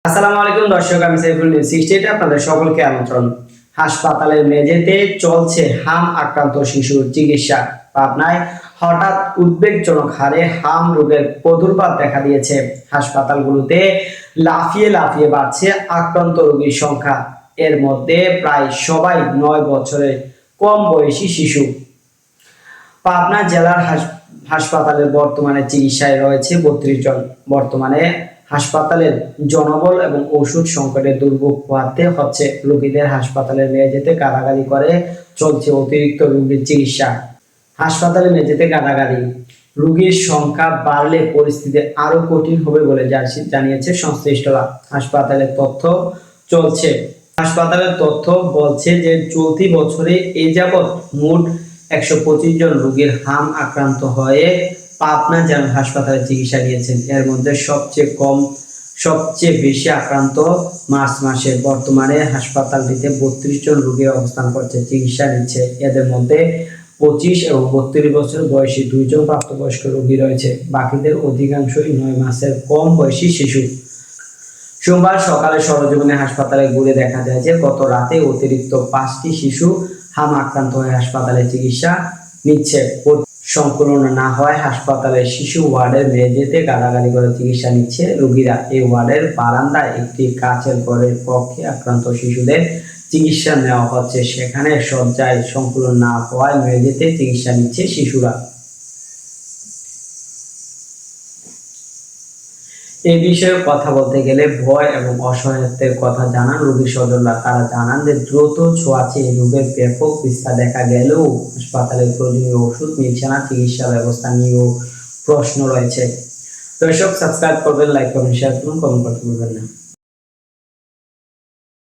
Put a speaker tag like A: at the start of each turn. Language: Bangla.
A: আসসালামু আলাইকুম দর্শক, আমি সাইফুল নিউজ 68 আপনাদের সকলকে আমন্ত্রণ। হাসপাতালের মেঝেতে চলছে হাম আক্রান্ত শিশুর চিকিৎসা। পাবনায় হঠাৎ উদ্বেগজনক হারে হাম রোগের প্রাদুর্ভাব দেখা দিয়েছে। হাসপাতালগুলোতে লাফিয়ে লাফিয়ে বাড়ছে আক্রান্ত রোগীর সংখ্যা। এর মধ্যে প্রায় সবাই 9 বছরের কম বয়সী শিশু। পাবনা জেলার হাসপাতালে বর্তমানে চিকিৎসায় রয়েছে 32 জন। বর্তমানে হাসপাতালের জনবল এবং ওষুধ সংকটের দুর্ভোগ পোহাতে হচ্ছে রোগীদের। হাসপাতালের মেঝেতে গাদাগাদি করে চলছে অতিরিক্ত রোগীর চিকিৎসা। হাসপাতালে মেঝেতে গাদাগাদি, রোগীর সংখ্যা বাড়লে পরিস্থিতি আরো কঠিন হবে বলে জানিয়েছে সংশ্লিষ্টরা। হাসপাতালের তথ্য বলছে যে চলতি বছরে এ যাবৎ মোট 125 জন রোগীর হাম আক্রান্ত হয়ে পাবনা জেনারেল হাসপাতালে চিকিৎসা নিয়েছেন। এর মধ্যে সবচেয়ে বেশি আক্রান্ত মার্চ মাসে। বর্তমানে হাসপাতালটিতে 32 জন রোগী অবস্থান করছে, চিকিৎসা নিচ্ছে। এদের মধ্যে 25 এবং 32 বছর বয়সী 2 জন প্রাপ্তবয়স্ক রোগী রয়েছে। বাকিদের অধিকাংশই 9 মাসের কম বয়সী শিশু। সোমবার সকালে সরজমিনে হাসপাতালে ঘুরে দেখা যায় যে গত রাতে অতিরিক্ত 5টি শিশু হাম আক্রান্ত হয়ে হাসপাতালে চিকিৎসা নিচ্ছে। সংক্রমণ না হয় হাসপাতালের শিশু ওয়ার্ডের মেঝেতে গাদাগাদি করে চিকিৎসা নিচ্ছে রোগীরা। এই ওয়ার্ডের বারান্দায় একটি কাচের ঘরের কক্ষে আক্রান্ত শিশুদের চিকিৎসা নেওয়া হচ্ছে। সেখানে শয্যায় সংক্রমণ না হওয়ায় মেঝেতে চিকিৎসা নিচ্ছে শিশুরা। এই বিষয়ে কথা বলতে গেলে ভয় এবং অসহায়ত্বের কথা জানান রোগীর স্বজনরা। তারা জানান যে দ্রুত ছোঁয়াচে এই রোগের ব্যাপক বিস্তার দেখা গেলেও হাসপাতালে প্রয়োজনীয় ওষুধ মিলছে না। চিকিৎসা ব্যবস্থা নিয়েও প্রশ্ন রয়েছে। দর্শক, সাবস্ক্রাইব করবেন, লাইক করবেন, শেয়ার করুন, কমেন্ট করতে ভুলবেন না।